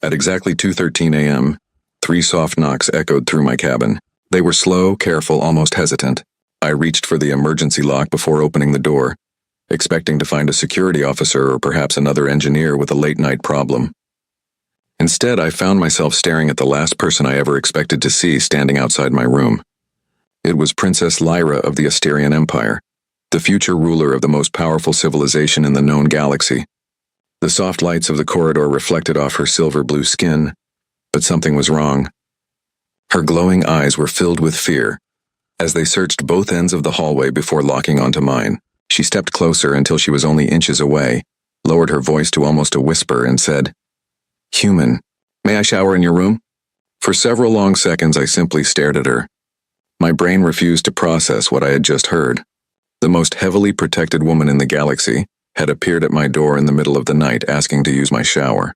At exactly 2:13 a.m., 3 soft knocks echoed through my cabin. They were slow, careful, almost hesitant. I reached for the emergency lock before opening the door, expecting to find a security officer or perhaps another engineer with a late-night problem. Instead, I found myself staring at the last person I ever expected to see standing outside my room. It was Princess Lyra of the Asterian Empire, the future ruler of the most powerful civilization in the known galaxy. The soft lights of the corridor reflected off her silver-blue skin, but something was wrong. Her glowing eyes were filled with fear as they searched both ends of the hallway before locking onto mine. She stepped closer until she was only inches away, lowered her voice to almost a whisper, and said, "Human, may I shower in your room?" For several long seconds I simply stared at her. My brain refused to process what I had just heard. The most heavily protected woman in the galaxy had appeared at my door in the middle of the night asking to use my shower.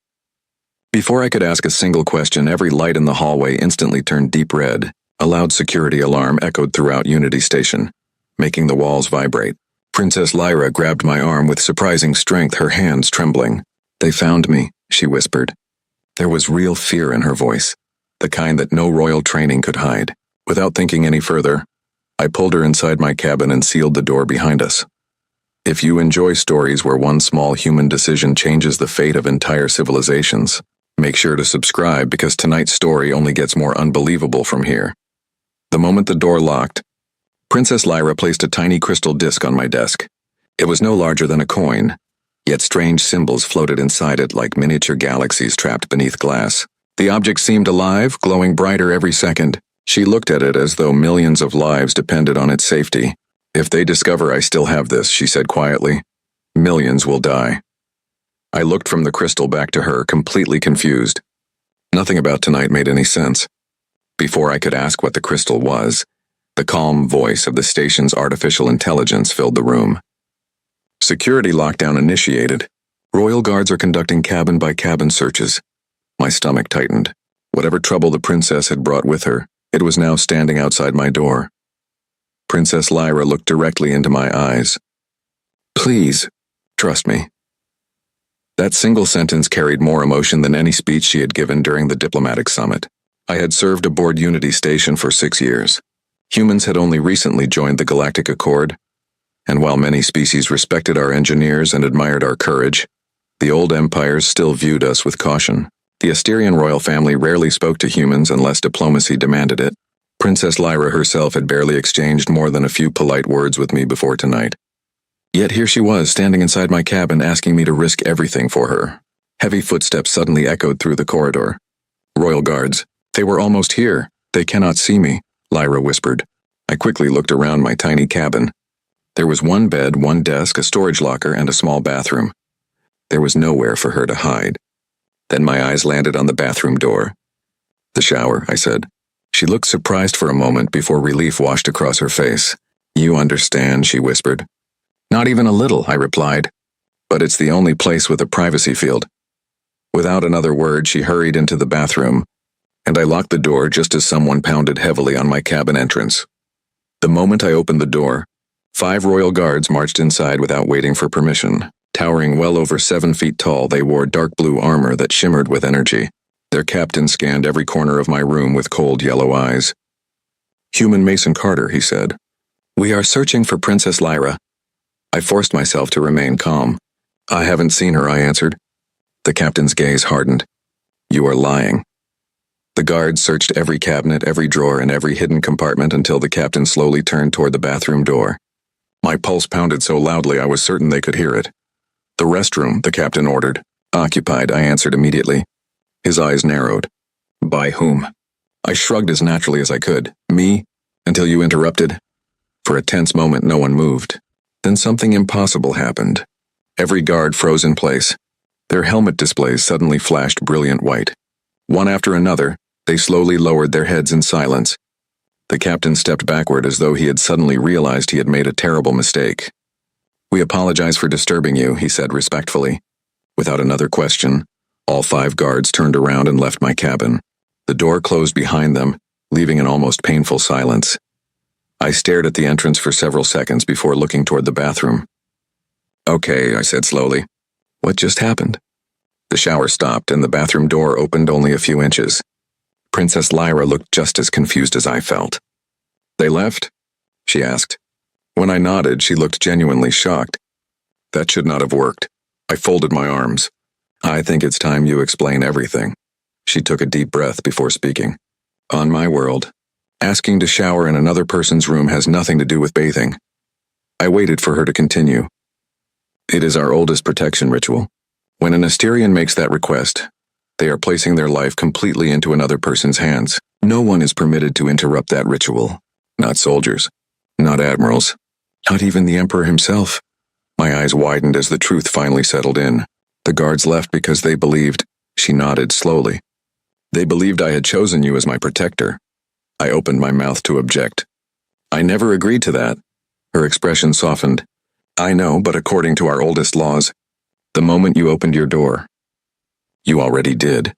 Before I could ask a single question, every light in the hallway instantly turned deep red. A loud security alarm echoed throughout Unity Station, making the walls vibrate. Princess Lyra grabbed my arm with surprising strength, her hands trembling. "They found me," she whispered. There was real fear in her voice, the kind that no royal training could hide. Without thinking any further, I pulled her inside my cabin and sealed the door behind us. If you enjoy stories where one small human decision changes the fate of entire civilizations, make sure to subscribe because tonight's story only gets more unbelievable from here. The moment the door locked, Princess Lyra placed a tiny crystal disc on my desk. It was no larger than a coin, yet strange symbols floated inside it like miniature galaxies trapped beneath glass. The object seemed alive, glowing brighter every second. She looked at it as though millions of lives depended on its safety. "If they discover I still have this," she said quietly, "millions will die." I looked from the crystal back to her, completely confused. Nothing about tonight made any sense. Before I could ask what the crystal was, the calm voice of the station's artificial intelligence filled the room. "Security lockdown initiated. Royal guards are conducting cabin-by-cabin searches." My stomach tightened. Whatever trouble the princess had brought with her, it was now standing outside my door. Princess Lyra looked directly into my eyes. "Please, trust me." That single sentence carried more emotion than any speech she had given during the diplomatic summit. I had served aboard Unity Station for 6 years. Humans had only recently joined the Galactic Accord, and while many species respected our engineers and admired our courage, the old empires still viewed us with caution. The Asterian royal family rarely spoke to humans unless diplomacy demanded it. Princess Lyra herself had barely exchanged more than a few polite words with me before tonight. Yet here she was, standing inside my cabin, asking me to risk everything for her. Heavy footsteps suddenly echoed through the corridor. "Royal guards. They were almost here. They cannot see me," Lyra whispered. I quickly looked around my tiny cabin. There was one bed, one desk, a storage locker, and a small bathroom. There was nowhere for her to hide. Then my eyes landed on the bathroom door. "The shower," I said. She looked surprised for a moment before relief washed across her face. "You understand," she whispered. "Not even a little," I replied. "But it's the only place with a privacy field." Without another word, she hurried into the bathroom, and I locked the door just as someone pounded heavily on my cabin entrance. The moment I opened the door, 5 royal guards marched inside without waiting for permission. Towering well over 7 feet tall, they wore dark blue armor that shimmered with energy. Their captain scanned every corner of my room with cold yellow eyes. "Human Mason Carter," he said. "We are searching for Princess Lyra." I forced myself to remain calm. "I haven't seen her," I answered. The captain's gaze hardened. "You are lying." The guards searched every cabinet, every drawer, and every hidden compartment until the captain slowly turned toward the bathroom door. My pulse pounded so loudly I was certain they could hear it. "The restroom," the captain ordered. "Occupied," I answered immediately. His eyes narrowed. "By whom?" I shrugged as naturally as I could. "Me? Until you interrupted." For a tense moment, no one moved. Then something impossible happened. Every guard froze in place. Their helmet displays suddenly flashed brilliant white. One after another, they slowly lowered their heads in silence. The captain stepped backward as though he had suddenly realized he had made a terrible mistake. "We apologize for disturbing you," he said respectfully. Without another question, all 5 guards turned around and left my cabin. The door closed behind them, leaving an almost painful silence. I stared at the entrance for several seconds before looking toward the bathroom. "Okay," I said slowly. "What just happened?" The shower stopped and the bathroom door opened only a few inches. Princess Lyra looked just as confused as I felt. "They left?" she asked. When I nodded, she looked genuinely shocked. "That should not have worked." I folded my arms. "I think it's time you explain everything." She took a deep breath before speaking. "On my world, asking to shower in another person's room has nothing to do with bathing." I waited for her to continue. "It is our oldest protection ritual. When an Asterian makes that request, they are placing their life completely into another person's hands. No one is permitted to interrupt that ritual. Not soldiers. Not admirals. Not even the Emperor himself." My eyes widened as the truth finally settled in. "The guards left because they believed," she nodded slowly. "They believed I had chosen you as my protector." I opened my mouth to object. "I never agreed to that." Her expression softened. "I know, but according to our oldest laws, the moment you opened your door, you already did."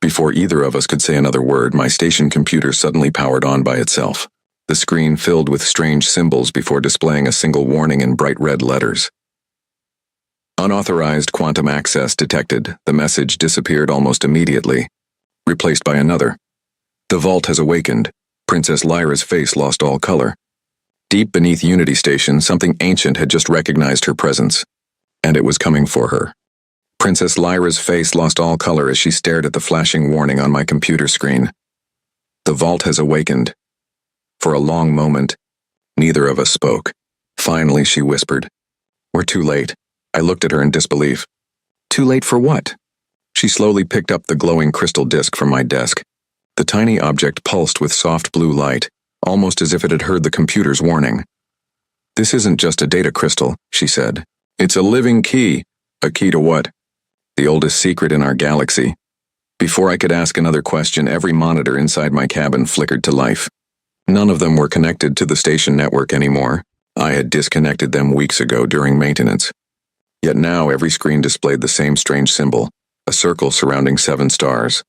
Before either of us could say another word, my station computer suddenly powered on by itself. The screen filled with strange symbols before displaying a single warning in bright red letters. "Unauthorized quantum access detected." The message disappeared almost immediately, replaced by another. "The vault has awakened." Princess Lyra's face lost all color. Deep beneath Unity Station, something ancient had just recognized her presence, and it was coming for her. Princess Lyra's face lost all color as she stared at the flashing warning on my computer screen. "The vault has awakened." For a long moment, neither of us spoke. Finally, she whispered, "We're too late." I looked at her in disbelief. "Too late for what?" She slowly picked up the glowing crystal disc from my desk. The tiny object pulsed with soft blue light, almost as if it had heard the computer's warning. "This isn't just a data crystal," she said. "It's a living key." "A key to what?" "The oldest secret in our galaxy." Before I could ask another question, every monitor inside my cabin flickered to life. None of them were connected to the station network anymore. I had disconnected them weeks ago during maintenance. Yet now every screen displayed the same strange symbol, a circle surrounding 7 stars.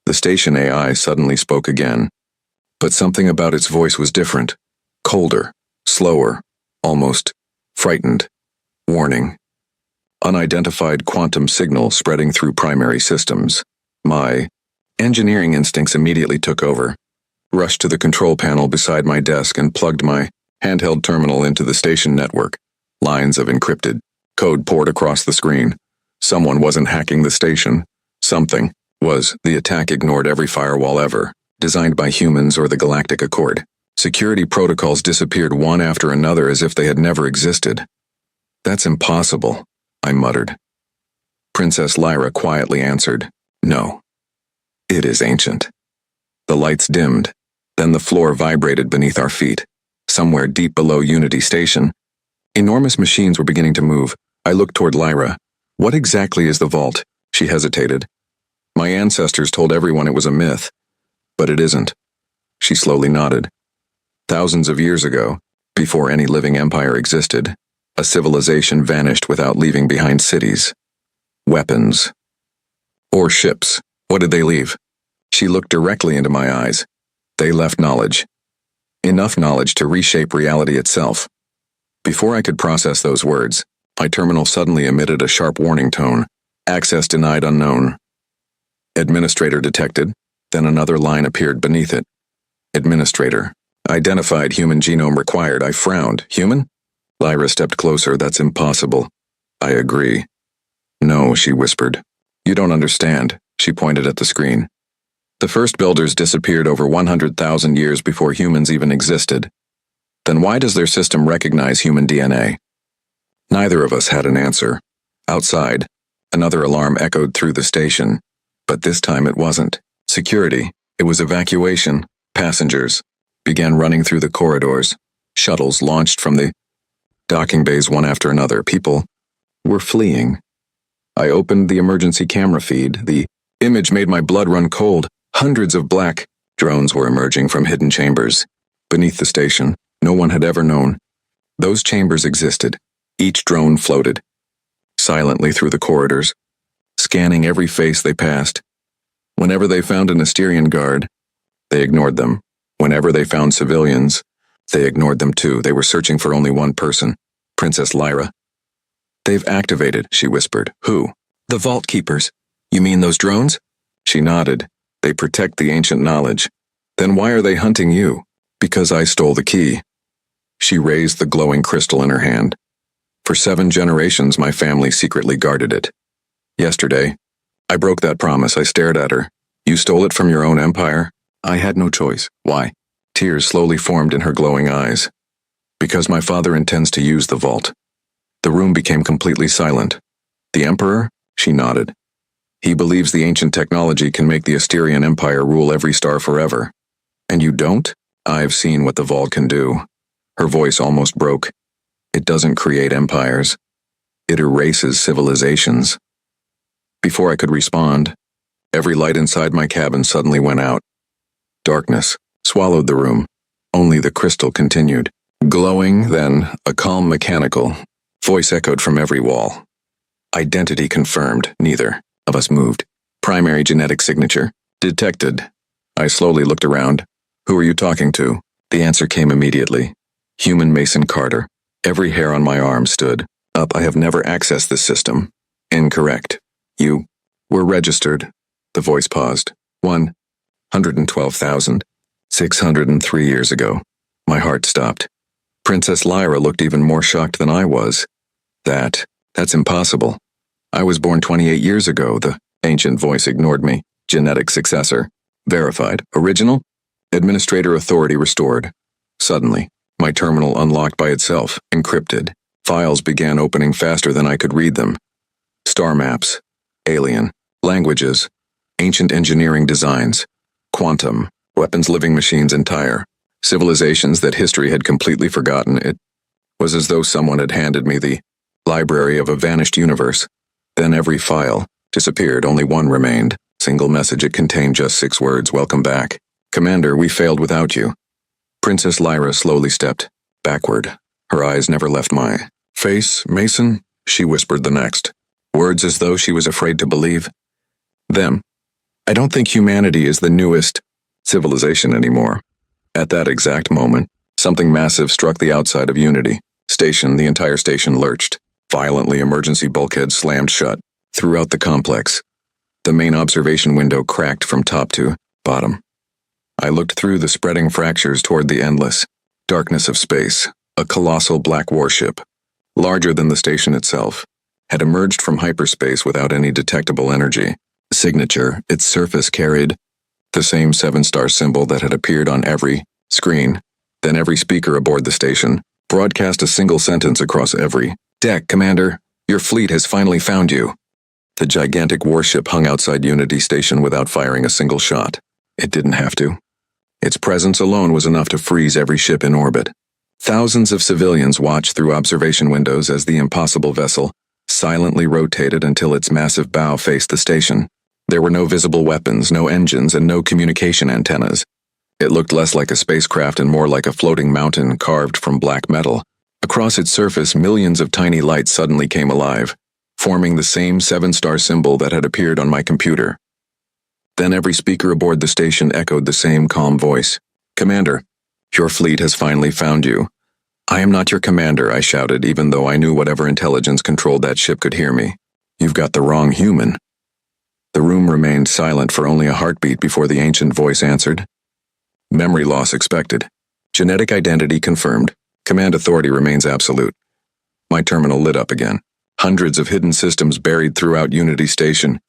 The station AI suddenly spoke again, but something about its voice was different. Colder, slower, almost frightened. Warning. Unidentified quantum signal spreading through primary systems. My engineering instincts immediately took over. Rushed to the control panel beside my desk and plugged my handheld terminal into the station network. Lines of encrypted code poured across the screen. Someone wasn't hacking the station. Something was. The attack ignored every firewall ever, designed by humans or the Galactic Accord. Security protocols disappeared one after another as if they had never existed. "That's impossible," I muttered. Princess Lyra quietly answered, "No. It is ancient." The lights dimmed. Then the floor vibrated beneath our feet. Somewhere deep below Unity Station, enormous machines were beginning to move. I looked toward Lyra. "What exactly is the vault?" She hesitated. "My ancestors told everyone it was a myth, but it isn't." She slowly nodded. Thousands of years ago, before any living empire existed, a civilization vanished without leaving behind cities, weapons, or ships. What did they leave? She looked directly into my eyes. They left knowledge. Enough knowledge to reshape reality itself. Before I could process those words, my terminal suddenly emitted a sharp warning tone. "Access denied unknown." "Administrator detected." Then another line appeared beneath it. "Administrator. Identified human genome required." I frowned. "Human?" Lyra stepped closer. "That's impossible." "I agree." "No," she whispered. "You don't understand." She pointed at the screen. "The first builders disappeared over 100,000 years before humans even existed. Then why does their system recognize human DNA?" Neither of us had an answer. Outside, another alarm echoed through the station, but this time it wasn't security. It was evacuation. Passengers began running through the corridors. Shuttles launched from the docking bays one after another. People were fleeing. I opened the emergency camera feed. The image made my blood run cold. Hundreds of black drones were emerging from hidden chambers beneath the station. No one had ever known those chambers existed. Each drone floated silently through the corridors, scanning every face they passed. Whenever they found an Asterian guard, they ignored them. Whenever they found civilians, they ignored them too. They were searching for only one person, Princess Lyra. "They've activated," she whispered. "Who?" The Vault Keepers. You mean those drones? She nodded. They protect the ancient knowledge. Then why are they hunting you? Because I stole the key. She raised the glowing crystal in her hand. For 7 generations, my family secretly guarded it. Yesterday, I broke that promise. I stared at her. You stole it from your own empire? I had no choice. Why? Tears slowly formed in her glowing eyes. Because my father intends to use the vault. The room became completely silent. The Emperor? She nodded. He believes the ancient technology can make the Asterian Empire rule every star forever. And you don't? I've seen what the vault can do. Her voice almost broke. It doesn't create empires. It erases civilizations. Before I could respond, every light inside my cabin suddenly went out. Darkness swallowed the room. Only the crystal continued. Glowing, then a calm mechanical voice echoed from every wall. Identity confirmed. Neither of us moved. Primary genetic signature detected. I slowly looked around. Who are you talking to? The answer came immediately. Human Mason Carter. Every hair on my arm stood up. I have never accessed this system. Incorrect. You were registered. The voice paused. 112,603 years ago. My heart stopped. Princess Lyra looked even more shocked than I was. That's impossible. I was born 28 years ago. The ancient voice ignored me. Genetic successor. Verified. Original? Administrator authority restored. Suddenly, my terminal unlocked by itself, encrypted. Files began opening faster than I could read them. Star maps. Alien. Languages. Ancient engineering designs. Quantum. Weapons, living machines, entire. Civilizations that history had completely forgotten. It was as though someone had handed me the library of a vanished universe. Then every file disappeared. Only one remained. Single message. It contained just 6 words. Welcome back. Commander, we failed without you. Princess Lyra slowly stepped backward. Her eyes never left my face. Mason, she whispered the next. Words as though she was afraid to believe them. I don't think humanity is the newest civilization anymore. At that exact moment, something massive struck the outside of Unity Station. The entire station lurched. Violently, emergency bulkheads slammed shut. Throughout the complex, the main observation window cracked from top to bottom. I looked through the spreading fractures toward the endless darkness of space. A colossal black warship, larger than the station itself, had emerged from hyperspace without any detectable energy. Signature, its surface carried the same 7-star symbol that had appeared on every screen. Then every speaker aboard the station broadcast a single sentence across every deck. Commander, your fleet has finally found you. The gigantic warship hung outside Unity Station without firing a single shot. It didn't have to. Its presence alone was enough to freeze every ship in orbit. Thousands of civilians watched through observation windows as the impossible vessel silently rotated until its massive bow faced the station. There were no visible weapons, no engines, and no communication antennas. It looked less like a spacecraft and more like a floating mountain carved from black metal. Across its surface, millions of tiny lights suddenly came alive, forming the same 7-star symbol that had appeared on my computer. Then every speaker aboard the station echoed the same calm voice. Commander, your fleet has finally found you. I am not your commander, I shouted, even though I knew whatever intelligence controlled that ship could hear me. You've got the wrong human. The room remained silent for only a heartbeat before the ancient voice answered. Memory loss expected. Genetic identity confirmed. Command authority remains absolute. My terminal lit up again. Hundreds of hidden systems buried throughout Unity Station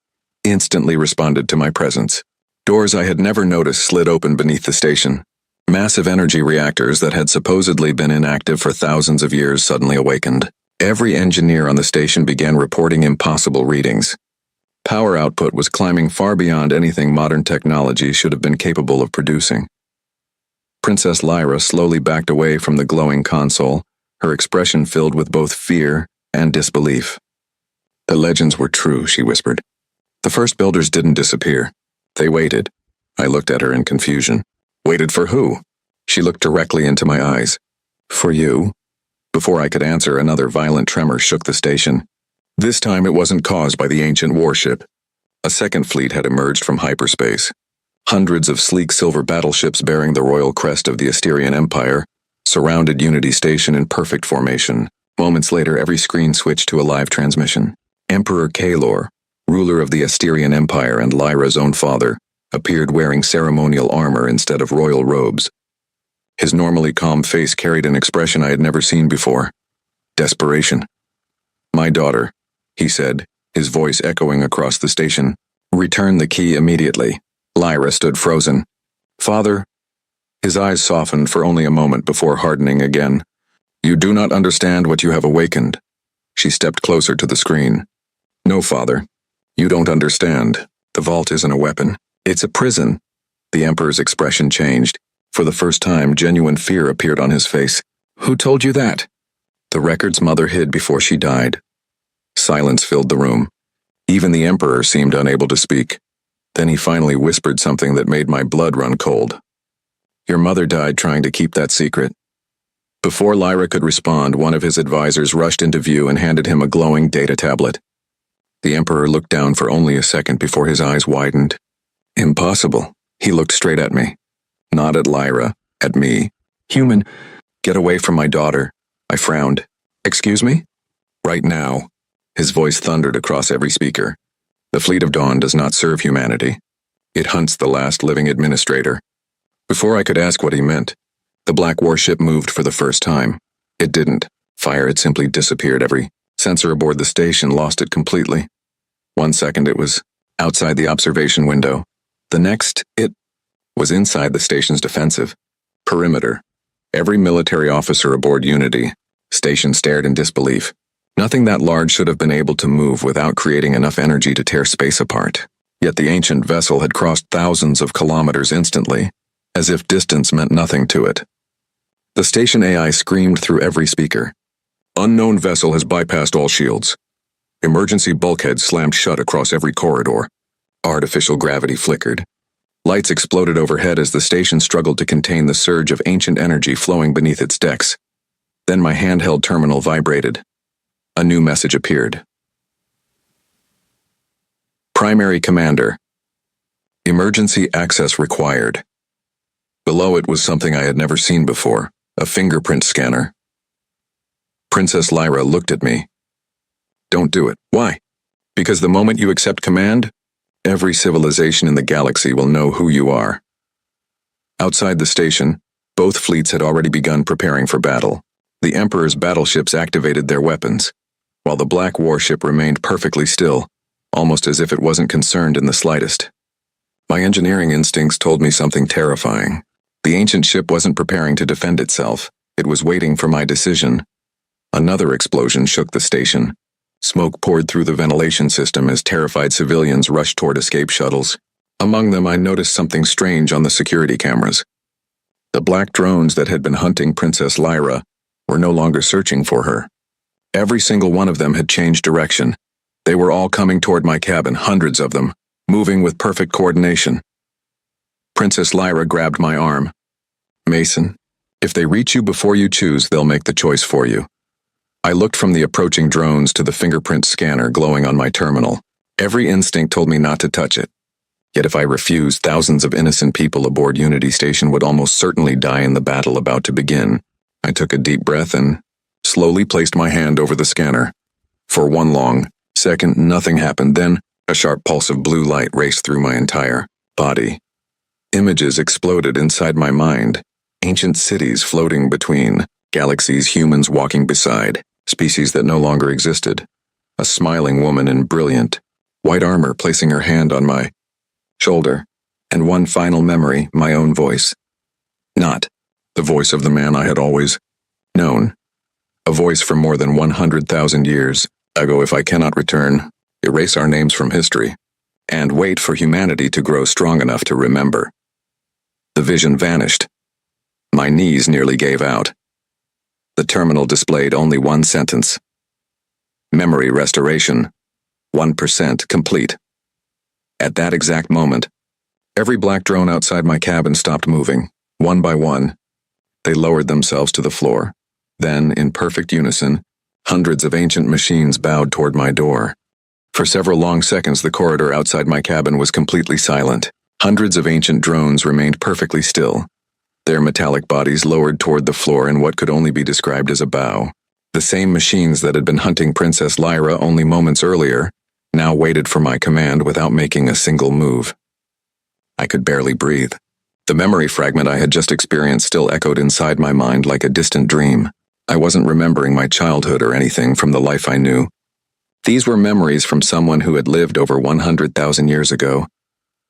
instantly responded to my presence. Doors I had never noticed slid open beneath the station. Massive energy reactors that had supposedly been inactive for thousands of years suddenly awakened. Every engineer on the station began reporting impossible readings. Power output was climbing far beyond anything modern technology should have been capable of producing. Princess Lyra slowly backed away from the glowing console, her expression filled with both fear and disbelief. The legends were true, she whispered. The first builders didn't disappear. They waited. I looked at her in confusion. Waited for who? She looked directly into my eyes. For you? Before I could answer, another violent tremor shook the station. This time it wasn't caused by the ancient warship. A second fleet had emerged from hyperspace. Hundreds of sleek silver battleships bearing the royal crest of the Asterian Empire surrounded Unity Station in perfect formation. Moments later, every screen switched to a live transmission. Emperor Kalor, ruler of the Asterian Empire and Lyra's own father, appeared wearing ceremonial armor instead of royal robes. His normally calm face carried an expression I had never seen before. Desperation. "My daughter," he said, his voice echoing across the station. "Return the key immediately." Lyra stood frozen. "Father?" His eyes softened for only a moment before hardening again. "You do not understand what you have awakened." She stepped closer to the screen. "No, father. You don't understand. The vault isn't a weapon. It's a prison." The Emperor's expression changed. For the first time, genuine fear appeared on his face. "Who told you that?" "The record's mother hid before she died." Silence filled the room. Even the Emperor seemed unable to speak. Then he finally whispered something that made my blood run cold. "Your mother died trying to keep that secret." Before Lyra could respond, one of his advisors rushed into view and handed him a glowing data tablet. The Emperor looked down for only a second before his eyes widened. "Impossible." He looked straight at me. Not at Lyra, at me. "Human, get away from my daughter." I frowned. "Excuse me?" "Right now." His voice thundered across every speaker. "The Fleet of Dawn does not serve humanity. It hunts the last living administrator." Before I could ask what he meant, the black warship moved for the first time. It didn't fire, it simply disappeared. Every sensor aboard the station lost it completely. 1 second it was outside the observation window. The next, it was inside the station's defensive perimeter. Every military officer aboard Unity station stared in disbelief. Nothing that large should have been able to move without creating enough energy to tear space apart. Yet the ancient vessel had crossed thousands of kilometers instantly, as if distance meant nothing to it. The station AI screamed through every speaker. "Unknown vessel has bypassed all shields. Emergency bulkheads slammed shut across every corridor." Artificial gravity flickered. Lights exploded overhead as the station struggled to contain the surge of ancient energy flowing beneath its decks. Then my handheld terminal vibrated. A new message appeared. Primary Commander. Emergency access required. Below it was something I had never seen before, a fingerprint scanner. Princess Lyra looked at me. "Don't do it." "Why?" "Because the moment you accept command, every civilization in the galaxy will know who you are." Outside the station, both fleets had already begun preparing for battle. The Emperor's battleships activated their weapons, while the black warship remained perfectly still, almost as if it wasn't concerned in the slightest. My engineering instincts told me something terrifying. The ancient ship wasn't preparing to defend itself. It was waiting for my decision. Another explosion shook the station. Smoke poured through the ventilation system as terrified civilians rushed toward escape shuttles. Among them, I noticed something strange on the security cameras. The black drones that had been hunting Princess Lyra were no longer searching for her. Every single one of them had changed direction. They were all coming toward my cabin, hundreds of them, moving with perfect coordination. Princess Lyra grabbed my arm. "Mason, if they reach you before you choose, they'll make the choice for you." I looked from the approaching drones to the fingerprint scanner glowing on my terminal. Every instinct told me not to touch it. Yet if I refused, thousands of innocent people aboard Unity Station would almost certainly die in the battle about to begin. I took a deep breath and slowly placed my hand over the scanner. For 1 long second, nothing happened. Then, a sharp pulse of blue light raced through my entire body. Images exploded inside my mind. Ancient cities floating between, galaxies, humans walking beside, species that no longer existed. A smiling woman in brilliant, white armor placing her hand on my shoulder. And one final memory, my own voice. Not the voice of the man I had always known. A voice from more than 100,000 years ago. "If I cannot return, erase our names from history, and wait for humanity to grow strong enough to remember." The vision vanished. My knees nearly gave out. The terminal displayed only one sentence. "Memory restoration, 1% complete." At that exact moment, every black drone outside my cabin stopped moving. One by one, they lowered themselves to the floor. Then, in perfect unison, hundreds of ancient machines bowed toward my door. For several long seconds, the corridor outside my cabin was completely silent. Hundreds of ancient drones remained perfectly still, their metallic bodies lowered toward the floor in what could only be described as a bow. The same machines that had been hunting Princess Lyra only moments earlier now waited for my command without making a single move. I could barely breathe. The memory fragment I had just experienced still echoed inside my mind like a distant dream. I wasn't remembering my childhood or anything from the life I knew. These were memories from someone who had lived over 100,000 years ago.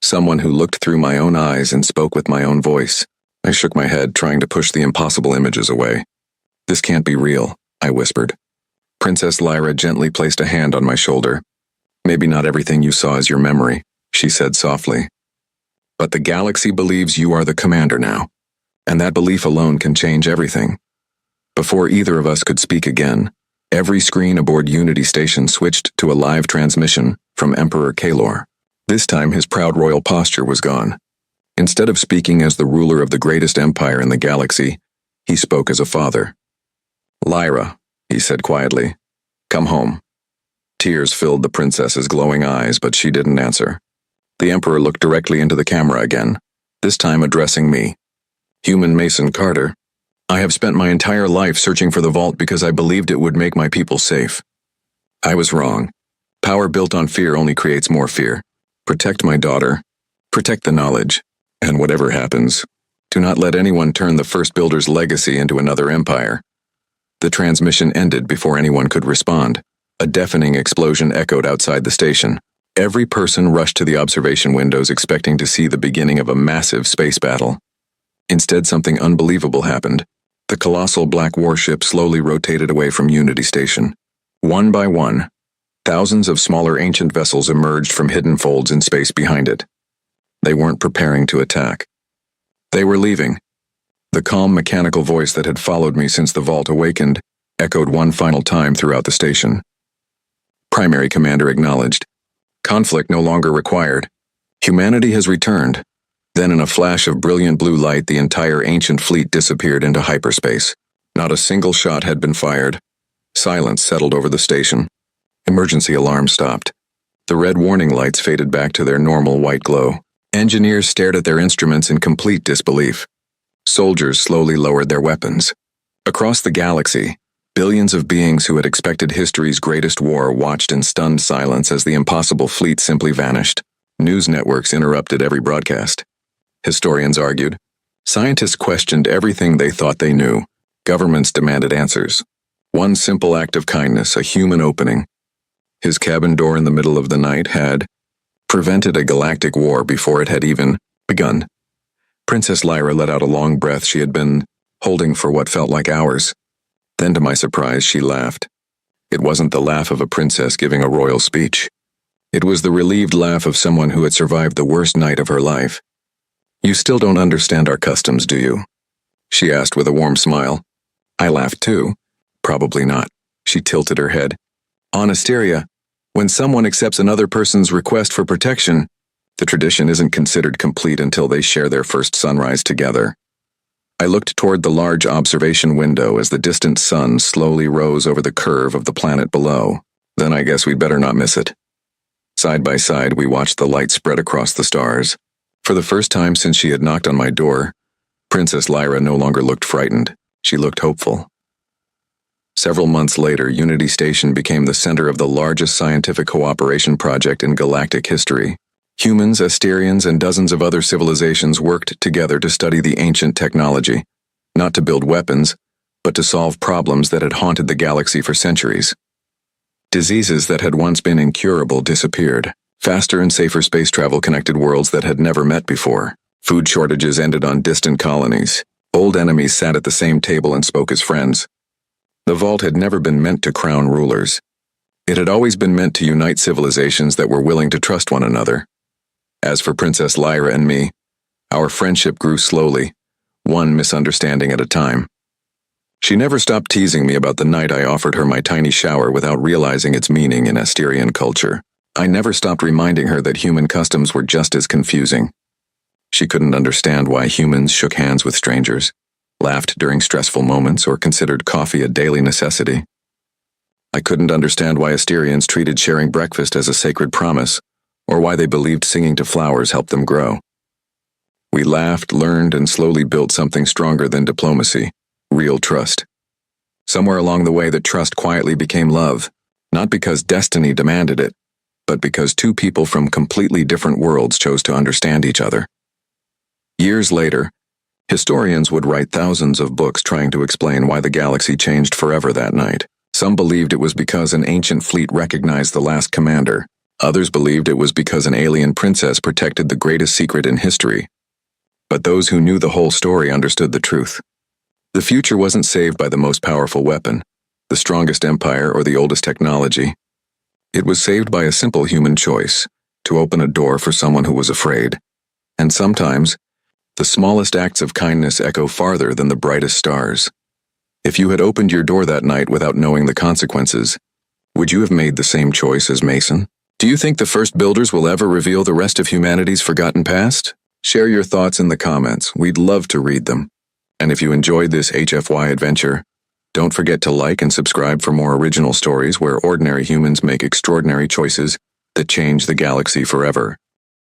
Someone who looked through my own eyes and spoke with my own voice. I shook my head, trying to push the impossible images away. "This can't be real," I whispered. Princess Lyra gently placed a hand on my shoulder. "Maybe not everything you saw is your memory," she said softly. "But the galaxy believes you are the commander now, and that belief alone can change everything." Before either of us could speak again, every screen aboard Unity Station switched to a live transmission from Emperor Kalor. This time his proud royal posture was gone. Instead of speaking as the ruler of the greatest empire in the galaxy, he spoke as a father. "Lyra," he said quietly, "come home." Tears filled the princess's glowing eyes, but she didn't answer. The Emperor looked directly into the camera again, this time addressing me. "Human Mason Carter, I have spent my entire life searching for the vault because I believed it would make my people safe. I was wrong. Power built on fear only creates more fear. Protect my daughter. Protect the knowledge. And whatever happens, do not let anyone turn the first builder's legacy into another empire." The transmission ended before anyone could respond. A deafening explosion echoed outside the station. Every person rushed to the observation windows expecting to see the beginning of a massive space battle. Instead, something unbelievable happened. The colossal black warship slowly rotated away from Unity Station. One by one, thousands of smaller ancient vessels emerged from hidden folds in space behind it. They weren't preparing to attack. They were leaving. The calm mechanical voice that had followed me since the vault awakened echoed one final time throughout the station. Primary Commander acknowledged. Conflict no longer required. Humanity has returned. Then in a flash of brilliant blue light, the entire ancient fleet disappeared into hyperspace. Not a single shot had been fired. Silence settled over the station. Emergency alarms stopped. The red warning lights faded back to their normal white glow. Engineers stared at their instruments in complete disbelief. Soldiers slowly lowered their weapons. Across the galaxy, billions of beings who had expected history's greatest war watched in stunned silence as the impossible fleet simply vanished. News networks interrupted every broadcast. Historians argued. Scientists questioned everything they thought they knew. Governments demanded answers. One simple act of kindness, a human opening. His cabin door in the middle of the night had prevented a galactic war before it had even begun. Princess Lyra let out a long breath she had been holding for what felt like hours. Then, to my surprise, she laughed. It wasn't the laugh of a princess giving a royal speech. It was the relieved laugh of someone who had survived the worst night of her life. "You still don't understand our customs, do you?" she asked with a warm smile. I laughed too. "Probably not." She tilted her head. "On Asteria, when someone accepts another person's request for protection, the tradition isn't considered complete until they share their first sunrise together." I looked toward the large observation window as the distant sun slowly rose over the curve of the planet below. Then I guess we'd better not miss it. Side by side, we watched the light spread across the stars. For the first time since she had knocked on my door, Princess Lyra no longer looked frightened. She looked hopeful. Several months later, Unity Station became the center of the largest scientific cooperation project in galactic history. Humans, Asterians, and dozens of other civilizations worked together to study the ancient technology, not to build weapons, but to solve problems that had haunted the galaxy for centuries. Diseases that had once been incurable disappeared. Faster and safer space travel connected worlds that had never met before. Food shortages ended on distant colonies. Old enemies sat at the same table and spoke as friends. The vault had never been meant to crown rulers. It had always been meant to unite civilizations that were willing to trust one another. As for Princess Lyra and me, our friendship grew slowly, one misunderstanding at a time. She never stopped teasing me about the night I offered her my tiny shower without realizing its meaning in Asterian culture. I never stopped reminding her that human customs were just as confusing. She couldn't understand why humans shook hands with strangers, laughed during stressful moments, or considered coffee a daily necessity. I couldn't understand why Asterians treated sharing breakfast as a sacred promise, or why they believed singing to flowers helped them grow. We laughed, learned, and slowly built something stronger than diplomacy, real trust. Somewhere along the way, that trust quietly became love, not because destiny demanded it, but because two people from completely different worlds chose to understand each other. Years later, historians would write thousands of books trying to explain why the galaxy changed forever that night. Some believed it was because an ancient fleet recognized the last commander. Others believed it was because an alien princess protected the greatest secret in history. But those who knew the whole story understood the truth. The future wasn't saved by the most powerful weapon, the strongest empire, or the oldest technology. It was saved by a simple human choice, to open a door for someone who was afraid. And sometimes, the smallest acts of kindness echo farther than the brightest stars. If you had opened your door that night without knowing the consequences, would you have made the same choice as Mason? Do you think the first builders will ever reveal the rest of humanity's forgotten past? Share your thoughts in the comments. We'd love to read them. And if you enjoyed this HFY adventure, don't forget to like and subscribe for more original stories where ordinary humans make extraordinary choices that change the galaxy forever.